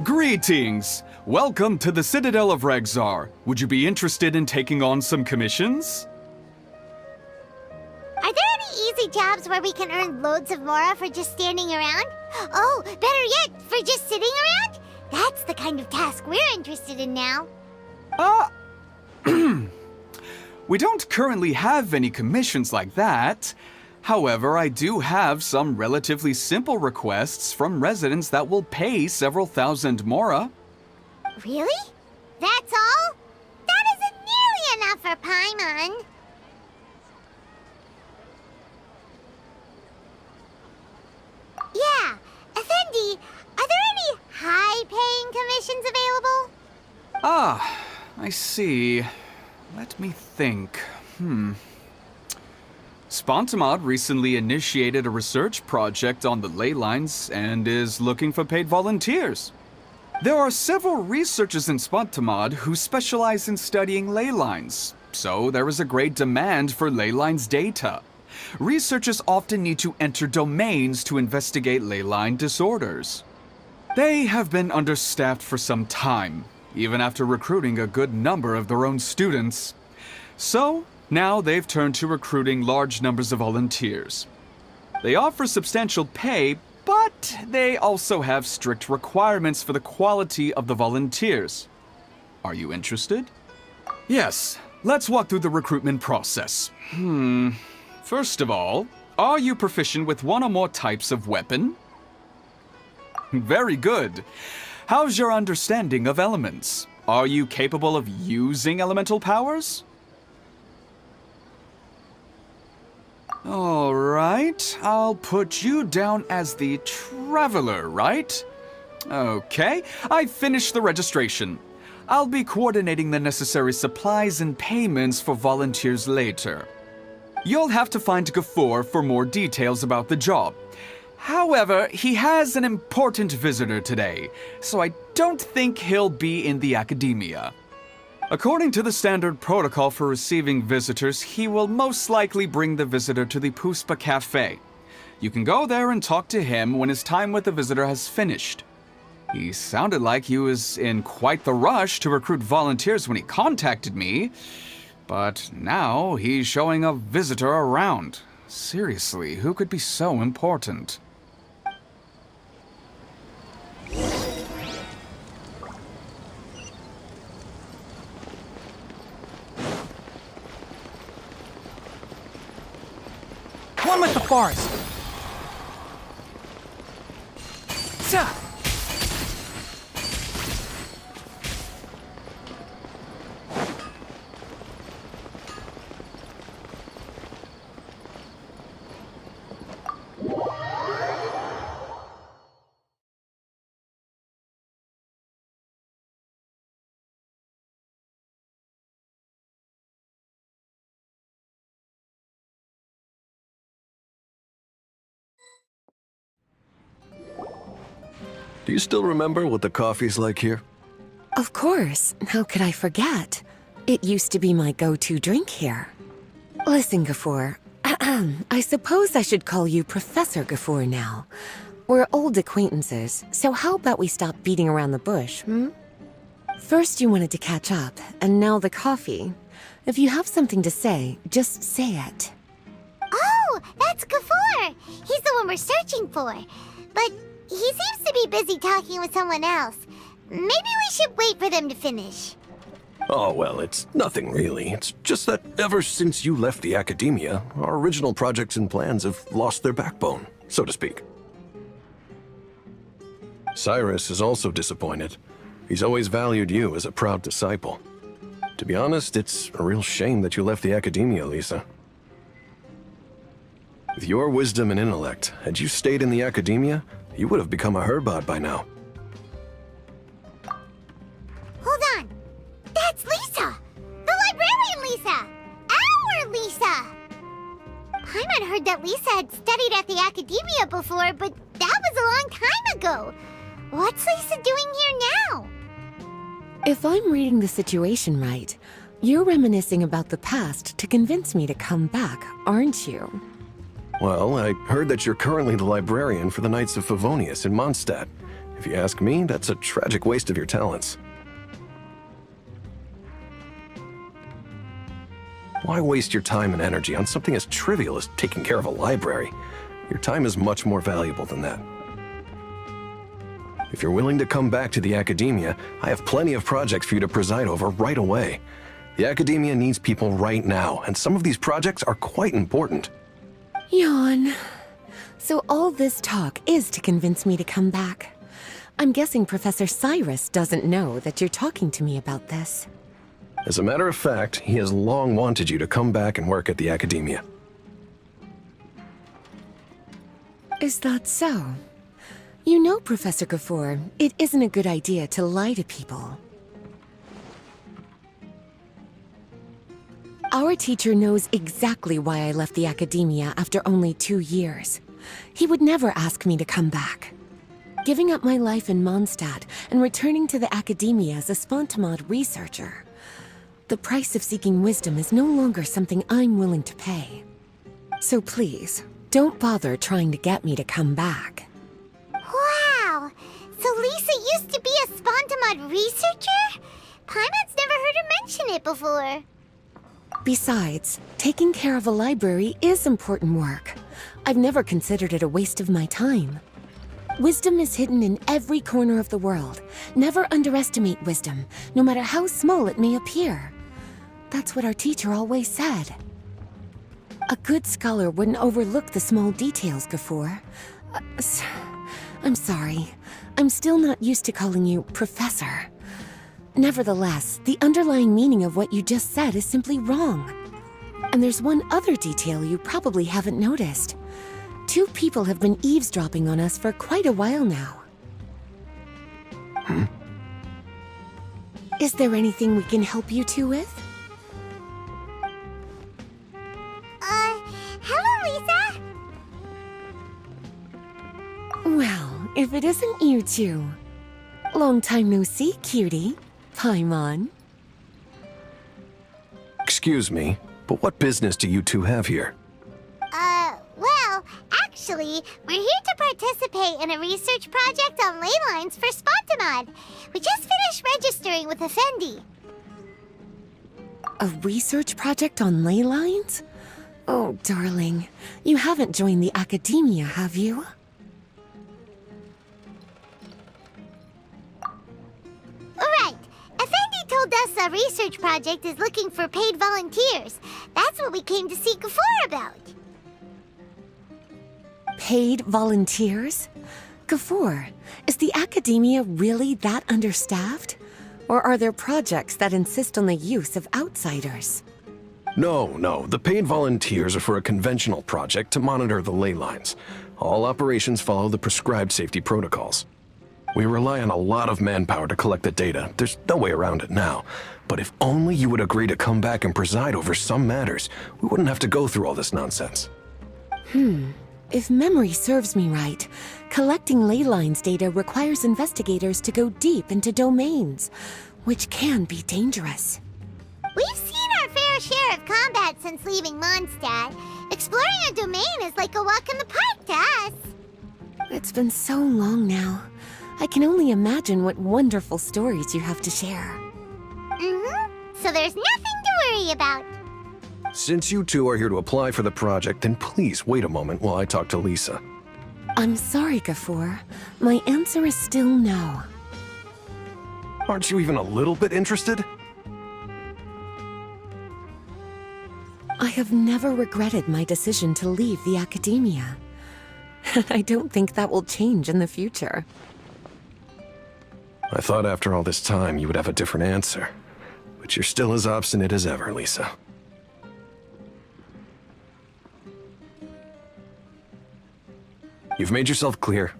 Greetings! Welcome to the Citadel of Regzar. Would you be interested in taking on some commissions? Are there any easy jobs where we can earn loads of Mora for just standing around? Oh, better yet, for just sitting around? That's the kind of task we're interested in now. We don't currently have any commissions like that. However, I do have some relatively simple requests from residents that will pay several thousand Mora. Really? That's all? That isn't nearly enough for Paimon. Yeah, Effendi, are there any high-paying commissions available? Ah, I see. Let me think. Spontamod recently initiated a research project on the ley lines and is looking for paid volunteers. There are several researchers in Spontamod who specialize in studying ley lines, so there is a great demand for ley lines data. Researchers often need to enter domains to investigate ley line disorders. They have been understaffed for some time, even after recruiting a good number of their own students. So, now they've turned to recruiting large numbers of volunteers. They offer substantial pay, but they also have strict requirements for the quality of the volunteers. Are you interested? Yes, let's walk through the recruitment process. First of all, are you proficient with one or more types of weapon? Very good. How's your understanding of elements? Are you capable of using elemental powers? All right, I'll put you down as the Traveler, right? Okay, I've finished the registration. I'll be coordinating the necessary supplies and payments for volunteers later. You'll have to find Gafoor for more details about the job. However, he has an important visitor today, so I don't think he'll be in the academia. According to the standard protocol for receiving visitors, he will most likely bring the visitor to the Puspa Cafe. You can go there and talk to him when his time with the visitor has finished. He sounded like he was in quite the rush to recruit volunteers when he contacted me, but now he's showing a visitor around. Seriously, who could be so important? One with the forest. Sir. Do you still remember what the coffee's like here? Of course. How could I forget? It used to be my go-to drink here. Listen, Gafoor. I suppose I should call you Professor Gafoor now. We're old acquaintances, so how about we stop beating around the bush, First you wanted to catch up, and now the coffee. If you have something to say, just say it. Oh, that's Gafoor! He's the one we're searching for. But he seems to be busy talking with someone else. Maybe we should wait for them to finish. Oh, well, it's nothing really. It's just that ever since you left the academia, our original projects and plans have lost their backbone, so to speak. Cyrus is also disappointed. He's always valued you as a proud disciple. To be honest, it's a real shame that you left the academia, Lisa. With your wisdom and intellect, had you stayed in the academia, you would have become a Herbad by now. Hold on. That's Lisa! The librarian Lisa! Our Lisa! Paimon heard that Lisa had studied at the academia before, but that was a long time ago. What's Lisa doing here now? If I'm reading the situation right, you're reminiscing about the past to convince me to come back, aren't you? Well, I heard that you're currently the librarian for the Knights of Favonius in Mondstadt, If you ask me, that's a tragic waste of your talents. Why waste your time and energy on something as trivial as taking care of a library? Your time is much more valuable than that. If you're willing to come back to the Academia, I have plenty of projects for you to preside over right away. The Academia needs people right now, and some of these projects are quite important. Yawn. So all this talk is to convince me to come back. I'm guessing Professor Cyrus doesn't know that you're talking to me about this. As a matter of fact, he has long wanted you to come back and work at the Academia. Is that so? You know, Professor Gafoor, it isn't a good idea to lie to people. Our teacher knows exactly why I left the Academia after only 2 years. He would never ask me to come back. Giving up my life in Mondstadt and returning to the Academia as a Spontamod researcher. The price of seeking wisdom is no longer something I'm willing to pay. So please, don't bother trying to get me to come back. Wow! So Lisa used to be a Spontamod researcher? Paimon's never heard her mention it before. Besides, taking care of a library is important work. I've never considered it a waste of my time. Wisdom is hidden in every corner of the world. Never underestimate wisdom, no matter how small it may appear. That's what our teacher always said. A good scholar wouldn't overlook the small details, Gafoor. I'm sorry. I'm still not used to calling you Professor. Nevertheless, the underlying meaning of what you just said is simply wrong. And there's one other detail you probably haven't noticed. 2 people have been eavesdropping on us for quite a while now. Is there anything we can help you two with? Hello, Lisa! Well, if it isn't you two. Long time no see, cutie. Paimon. Excuse me, but what business do you two have here? Well, actually, we're here to participate in a research project on ley lines for Spontamod. We just finished registering with Effendi. A research project on ley lines? Oh, darling. You haven't joined the Academia, have you? Right. Effendi told us a research project is looking for paid volunteers. That's what we came to see Gafoor about. Paid volunteers? Gafoor, is the Academia really that understaffed? Or are there projects that insist on the use of outsiders? No, the paid volunteers are for a conventional project to monitor the ley lines. All operations follow the prescribed safety protocols. We rely on a lot of manpower to collect the data. There's no way around it now. But if only you would agree to come back and preside over some matters, we wouldn't have to go through all this nonsense. If memory serves me right, collecting ley lines data requires investigators to go deep into domains, which can be dangerous. We've seen our fair share of combat since leaving Mondstadt. Exploring a domain is like a walk in the park to us. It's been so long now. I can only imagine what wonderful stories you have to share. So there's nothing to worry about. Since you two are here to apply for the project, then please wait a moment while I talk to Lisa. I'm sorry, Gafoor. My answer is still no. Aren't you even a little bit interested? I have never regretted my decision to leave the Academia. I don't think that will change in the future. I thought after all this time you would have a different answer. But you're still as obstinate as ever, Lisa. You've made yourself clear.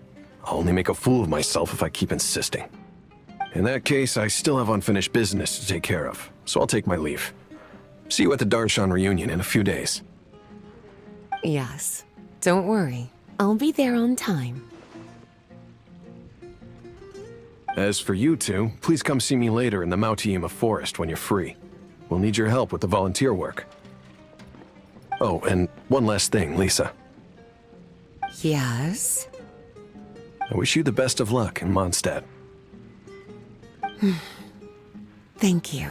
I'll only make a fool of myself if I keep insisting. In that case, I still have unfinished business to take care of, so I'll take my leave. See you at the Darshan reunion in a few days. Yes. Don't worry. I'll be there on time. As for you two, please come see me later in the Mautiima forest when you're free. We'll need your help with the volunteer work. Oh, and one last thing, Lisa. Yes? I wish you the best of luck in Mondstadt. Thank you.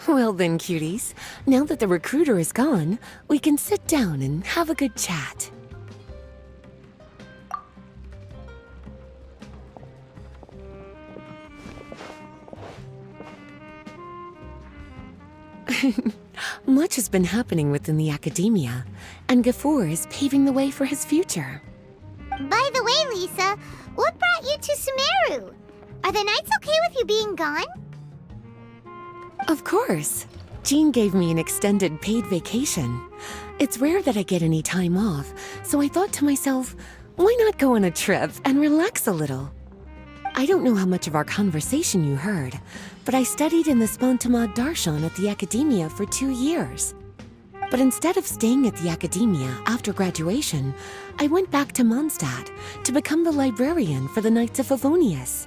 Well then, cuties. Now that the recruiter is gone, we can sit down and have a good chat. Much has been happening within the academia, and Gafur is paving the way for his future. By the way, Lisa, what brought you to Sumeru? Are the Knights okay with you being gone? Of course. Jean gave me an extended paid vacation. It's rare that I get any time off, so I thought to myself, why not go on a trip and relax a little? I don't know how much of our conversation you heard, but I studied in the Spontamad Darshan at the Academia for 2 years. But instead of staying at the Academia after graduation, I went back to Mondstadt to become the librarian for the Knights of Favonius.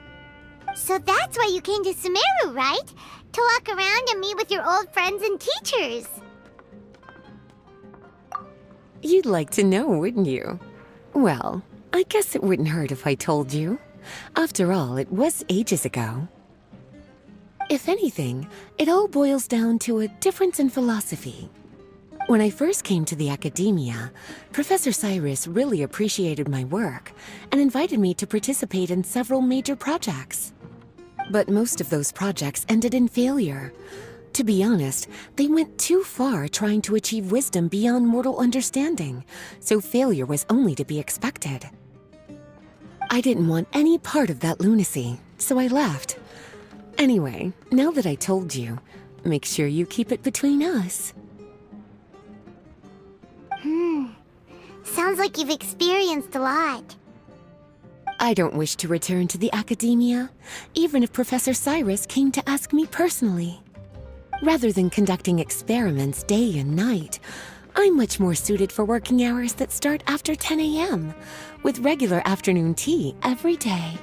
So that's why you came to Sumeru, right? To walk around and meet with your old friends and teachers. You'd like to know, wouldn't you? Well, I guess it wouldn't hurt if I told you. After all, it was ages ago. If anything, it all boils down to a difference in philosophy. When I first came to the Academia, Professor Cyrus really appreciated my work and invited me to participate in several major projects. But most of those projects ended in failure. To be honest, they went too far trying to achieve wisdom beyond mortal understanding, so failure was only to be expected. I didn't want any part of that lunacy, so I left. Anyway, now that I told you, make sure you keep it between us. Sounds like you've experienced a lot. I don't wish to return to the Academia, even if Professor Cyrus came to ask me personally. Rather than conducting experiments day and night, I'm much more suited for working hours that start after 10 a.m., with regular afternoon tea every day.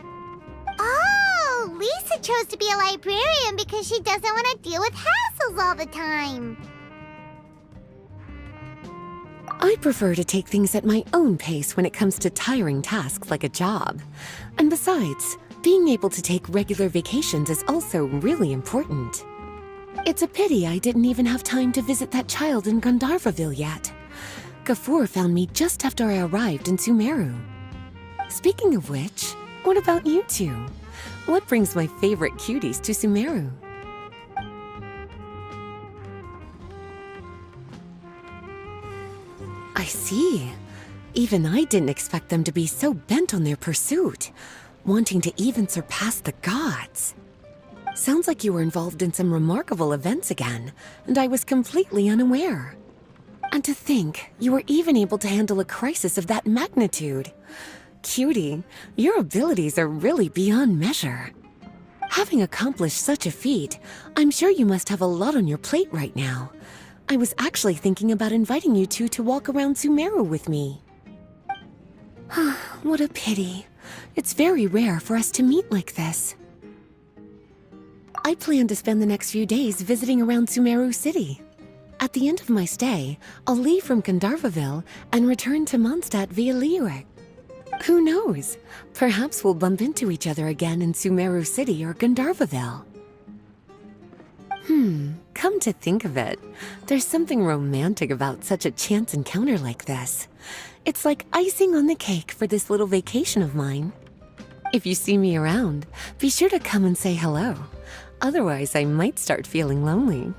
Oh, Lisa chose to be a librarian because she doesn't want to deal with hassles all the time. I prefer to take things at my own pace when it comes to tiring tasks like a job. And besides, being able to take regular vacations is also really important. It's a pity I didn't even have time to visit that child in Gandharvaville yet. Gafur found me just after I arrived in Sumeru. Speaking of which, what about you two? What brings my favorite cuties to Sumeru? I see. Even I didn't expect them to be so bent on their pursuit, wanting to even surpass the gods. Sounds like you were involved in some remarkable events again, and I was completely unaware. And to think, you were even able to handle a crisis of that magnitude. Cutie, your abilities are really beyond measure. Having accomplished such a feat, I'm sure you must have a lot on your plate right now. I was actually thinking about inviting you two to walk around Sumeru with me. What a pity. It's very rare for us to meet like this. I plan to spend the next few days visiting around Sumeru City. At the end of my stay, I'll leave from Gandharvaville and return to Mondstadt via Liyue. Who knows? Perhaps we'll bump into each other again in Sumeru City or Gandharvaville. Come to think of it, there's something romantic about such a chance encounter like this. It's like icing on the cake for this little vacation of mine. If you see me around, be sure to come and say hello. Otherwise, I might start feeling lonely.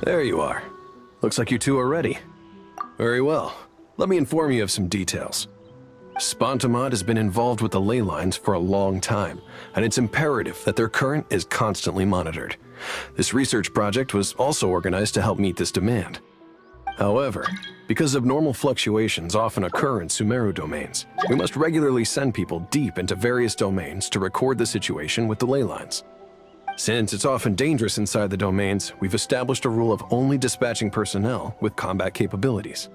There you are. Looks like you two are ready. Very well. Let me inform you of some details. Spontamod has been involved with the ley lines for a long time, and it's imperative that their current is constantly monitored. This research project was also organized to help meet this demand. However, because abnormal fluctuations often occur in Sumeru domains, we must regularly send people deep into various domains to record the situation with the ley lines. Since it's often dangerous inside the domains, we've established a rule of only dispatching personnel with combat capabilities.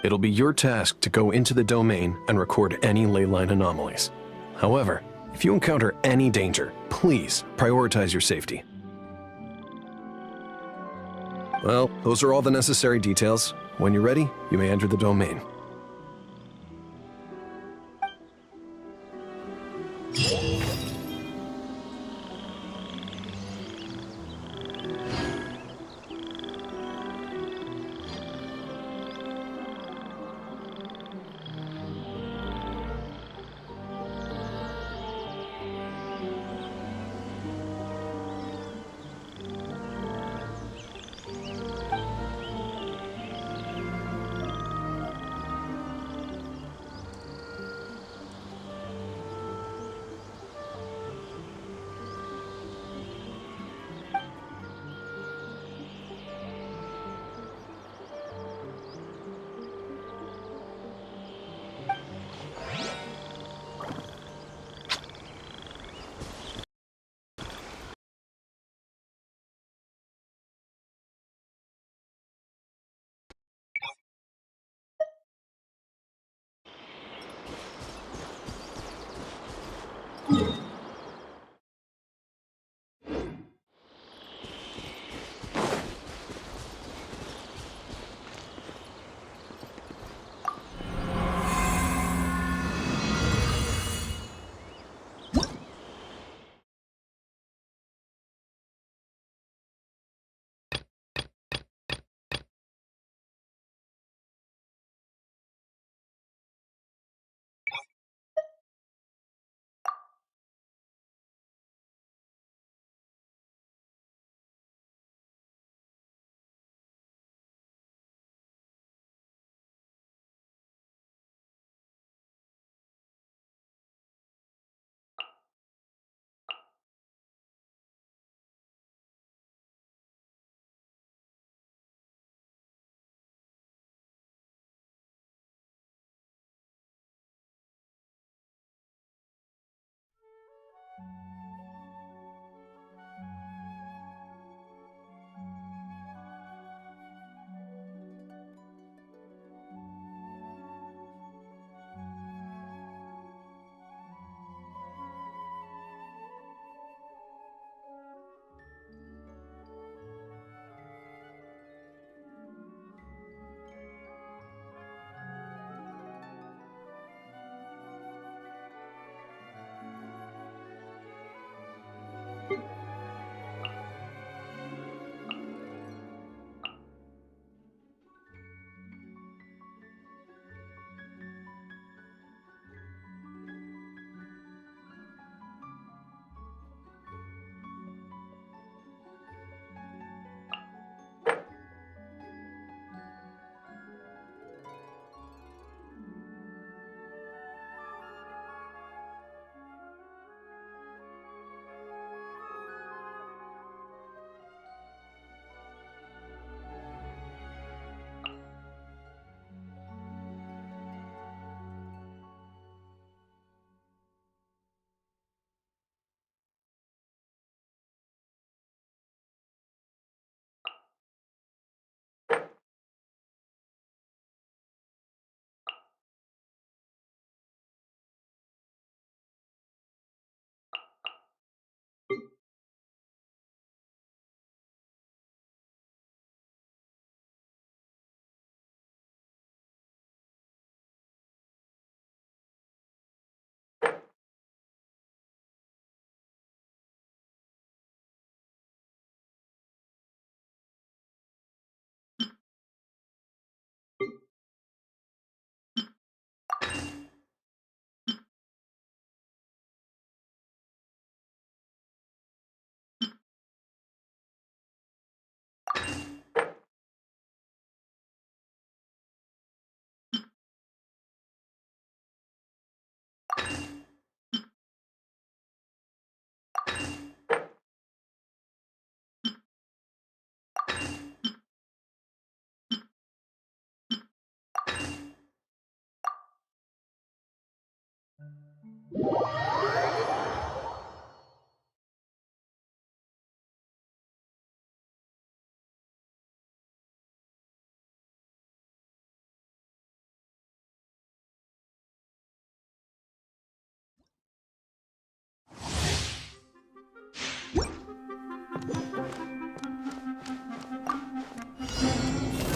It'll be your task to go into the domain and record any ley line anomalies. However, if you encounter any danger, please prioritize your safety. Well, those are all the necessary details. When you're ready, you may enter the domain.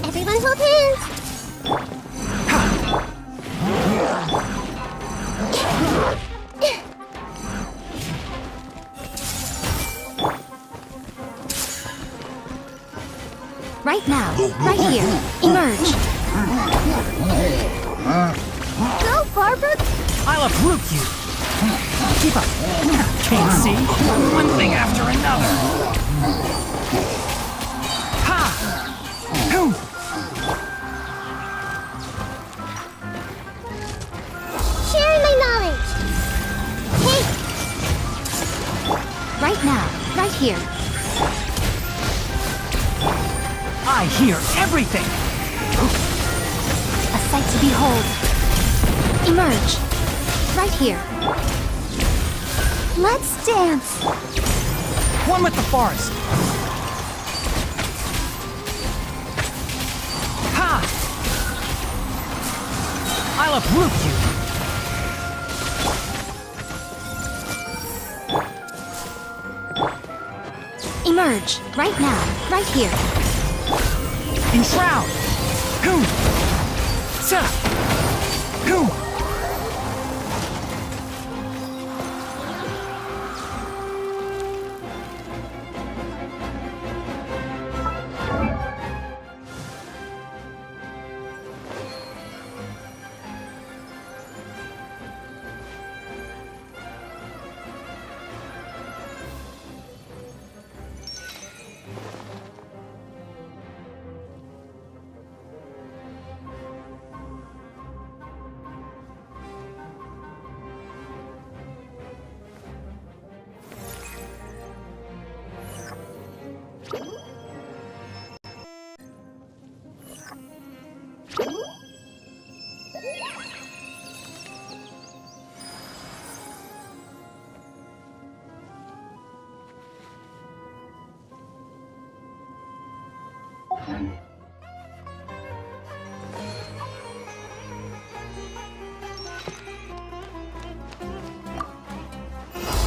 Everyone hold hands! Right now, right here. Emerge. Go, Barbara! I'll uproot you! Keep up! Can't see? One thing after another! Ha! Boom! Sharing my knowledge! Hey! Right now, right here. I hear everything! A sight to behold. Emerge. Right here. Let's dance. One with the forest! Ha! I'll uproot you! Emerge. Right now, right here. Enshroud! Boom! Sa! Boom!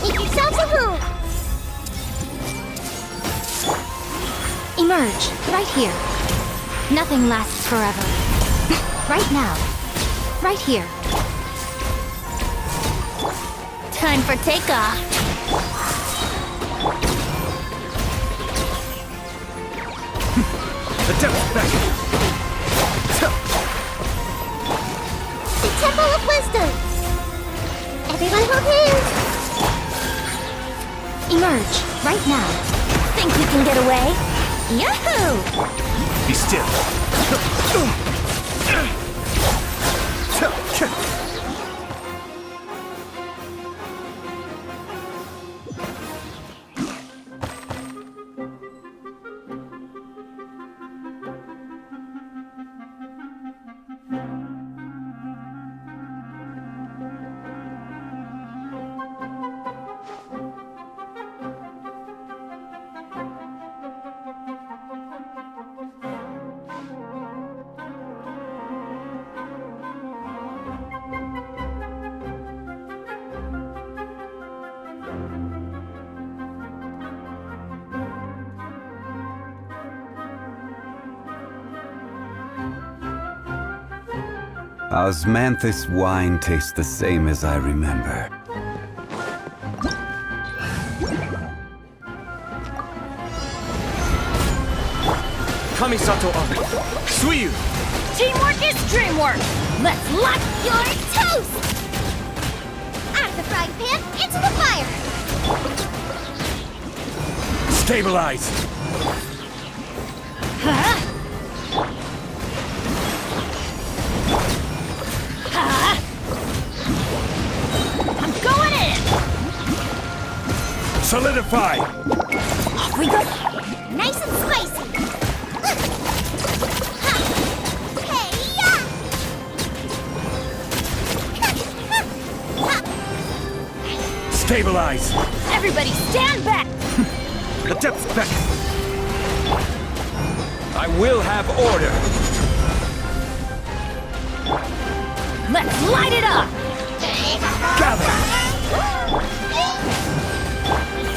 Make yourselves at home! Emerge. Right here. Nothing lasts forever. Right now. Right here. Time for takeoff! The devil's back! The Temple of Wisdom! Everyone hold hands! Emerge. Right now. Think you can get away? Yahoo! Be still! Osmanthus wine tastes the same as I remember. Kamisato Ari! Suiyu! Teamwork is dreamwork! Let's lock your toast! Out of the frying pan, into the fire! Stabilize! Huh? Huh? I'm going in! Solidify! Off we go! Nice and spicy! Hey-ya! Stabilize! Everybody stand back! The depths beckon! I will have order! Let's light it up! Gather!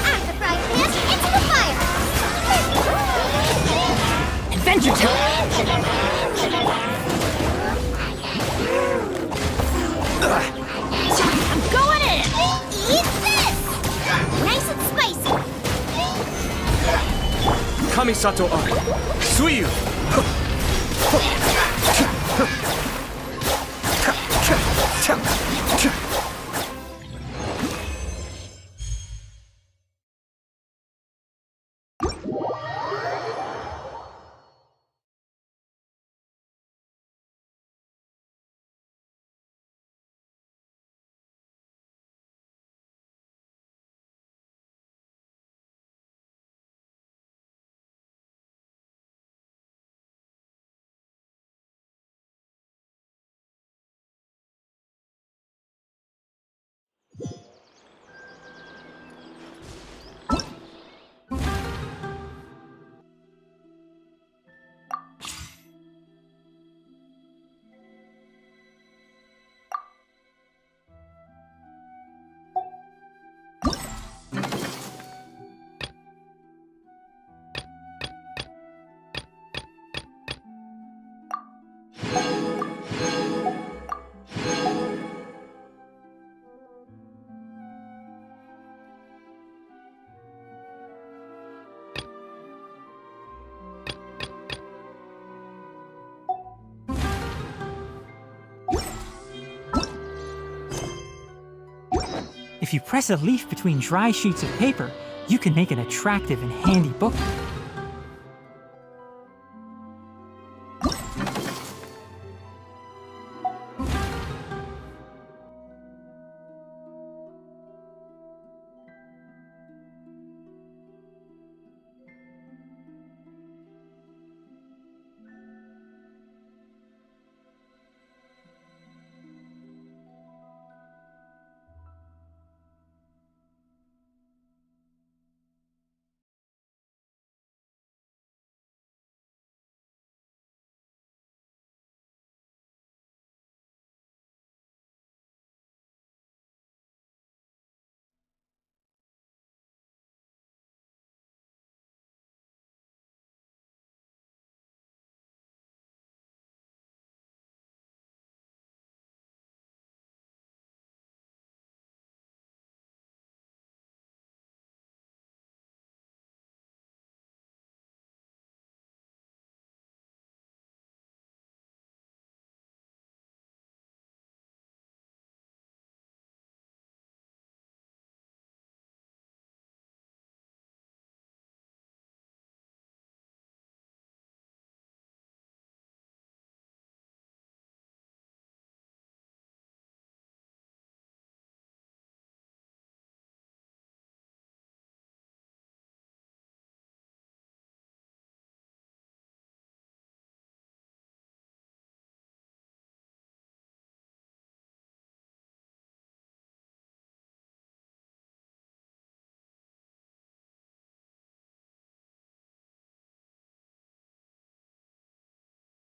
Out the frying pan, into the fire! Adventure time! I'm going in! Eat this! Nice and spicy! Kamisato Art! Suiyu! If you press a leaf between dry sheets of paper, you can make an attractive and handy book.